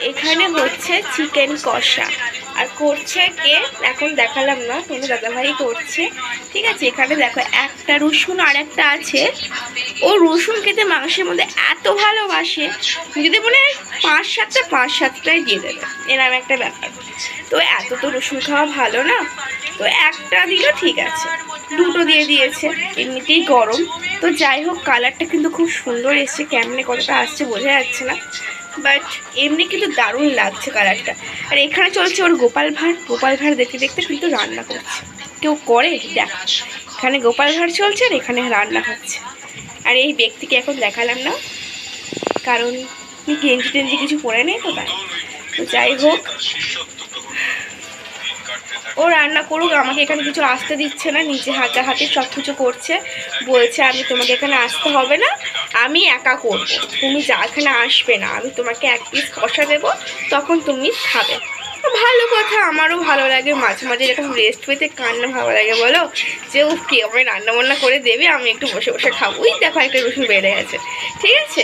এখানে হচ্ছে চিকেন কষা আর করছে কে এখন দেখালাম না, তোমার দাদাভাই করছে। ঠিক আছে, এখানে দেখো একটা রসুন আর একটা আছে, ও রসুন খেতে মাংসের মধ্যে এত ভালোবাসে, যদি মনে হয় পাঁচ সাতটাই দিয়ে দেবে, এরকম একটা ব্যাপার। তো এত তো রসুন খাওয়া ভালো না, তো একটা দিল ঠিক আছে, দুটো দিয়ে দিয়েছে, এমনিতেই গরম। তো যাই হোক, কালারটা কিন্তু খুব সুন্দর এসছে, কেমনে কতটা আসছে বোঝা যাচ্ছে না, বাট এমনি কিন্তু দারুণ লাগছে কালারটা। আর এখানে চলছে ওর গোপাল ভাঁড় দেখতে দেখতে কিন্তু রান্না করছে। কেউ করে দেখ, এখানে গোপাল ভাঁড় চলছে আর এখানে রান্না হচ্ছে। আর এই ব্যক্তিকে এখন দেখালাম না, কারণ গেঞ্জি টেঞ্জি কিছু পরে নেই তো তাই। তো যাই হোক, ও রান্না করুক, আমাকে এখানে কিছু আসতে দিচ্ছে না, নিচে হাতে সব কিছু করছে, বলছে আমি তোমাকে এখানে আসতে হবে না, আমি একা করব, তুমি যা এখানে আসবে না, আমি তোমাকে এক পিস কষা দেবো, তখন তুমি খাবে। ভালো কথা, আমারও ভালো লাগে মাঝে মাঝে এরকম রেস্ট পেতে, কান্না ভালো লাগে বলো, যে ও কে আমি রান্না বান্না করে দেবে, আমি একটু বসে বসে খাবো। ওই দেখো একটা রসুন বেড়ে গেছে, ঠিক আছে।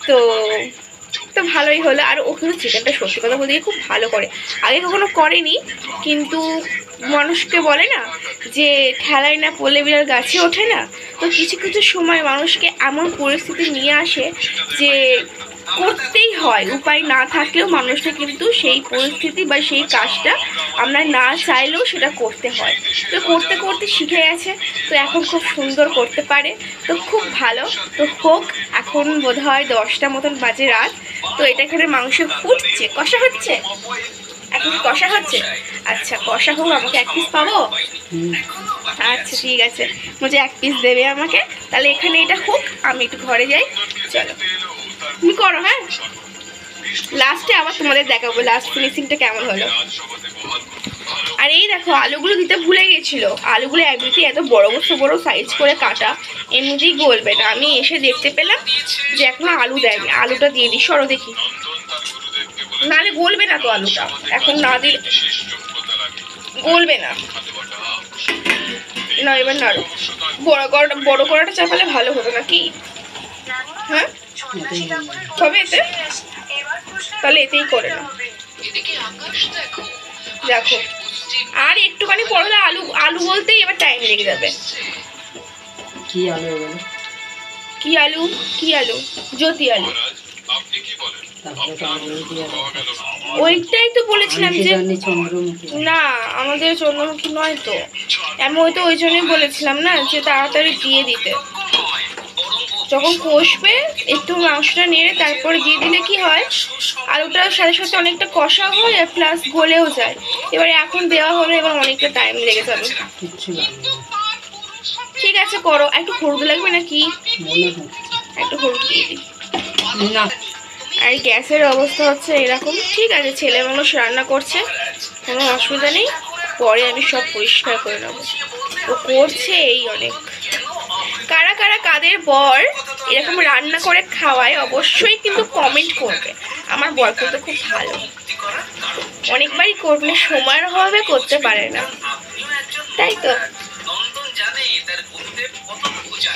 তো তো ভালোই হলো। আর ও কিন্তু চিকেনটা সত্যি কথা বলতে খুব ভালো করে, আগে কখনো করেনি, কিন্তু মানুষকে বলে না যে ঠেলায় না পড়লে বিড়াল গাছে ওঠে না, তো কিছু কিছু সময় মানুষকে এমন পরিস্থিতি নিয়ে আসে যে করতেই হয়, উপায় না থাকলেও মানুষকে কিন্তু সেই পরিস্থিতি বা সেই কাজটা আমরা না চাইলেও সেটা করতে হয়। তো করতে করতে শিখে গেছে, তো এখন খুব সুন্দর করতে পারে, তো খুব ভালো। তো হোক, এখন বোধ হয় 10টা মতন বাজে রাত, তো এটা এখানে মাংস ফুটছে, কষা হচ্ছে, এখন কষা হচ্ছে। আচ্ছা কষা হোক, আমাকে এক পিস পাবো? আচ্ছা ঠিক আছে, বলছে এক পিস দেবে আমাকে, তাহলে এখানে এটা হোক, আমি একটু ঘরে যাই। চলো তুমি করো, হ্যাঁ লাস্টে আবার তোমাদের দেখাবো লাস্ট ফিনিশিংটা কেমন হলো। আর এই দেখো, আলুগুলো দিতে ভুলে গেছিলো, আলুগুলো এমনিতে এত বড় বড় সাইজ করে কাটা, এমনিতেই গলবে না। আমি এসে দেখতে পেলাম যে এখনো আলু দেয়নি, আলুটা দিয়ে দিই, সরো দেখি, নাহলে গলবে না তো আলুটা, এখন না দিলে গলবে না। না এবার নাড়ো, বড় কড়াটা চাপালে ভালো হতো নাকি, হ্যাঁ তবে এতে, তাহলে এতেই করে না। দেখো আর একটুখানি পড়লে আলু আলু বলতেই এবার টাইম লেগে যাবে। কি আলু জ্যোতি আলু, ওইটাই তো বলেছিলাম যে না আমাদের চন্দ্রমুখী নয় তো, আমি ওই তো ওই জন্যই বলেছিলাম না যে তাড়াতাড়ি দিয়ে দিতে, যখন কষবে একটু মাংসটা নেড়ে তারপরে দিয়ে দিলে কি হয়, আলুটার সাথে সাথে অনেকটা কষা হয় আর প্লাস গলেও যায়। এবারে এখন দেওয়া হলো, এবার অনেকটা টাইম লেগে যাবে। ঠিক আছে করো, একটু হলুদ লাগবে নাকি, একটু হলুদ দিয়ে দিই না। আর গ্যাসের অবস্থা হচ্ছে এরকম, ঠিক আছে ছেলে মানুষ রান্না করছে, কোনো অসুবিধা নেই, পরে আমি সব পরিষ্কার করে নেবো। ও করছে এই অনেক। কারা কারা কাদের বর এরকম রান্না করে খাওয়ায় অবশ্যই কিন্তু কমেন্ট করবে। আমার বর কিন্তু খুব ভালো, অনেকবারই করলে সময়ের অভাবে করতে পারে না, তাই তো।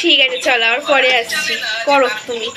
ঠিক আছে চলো, আর পরে আসছি, করো তুমি।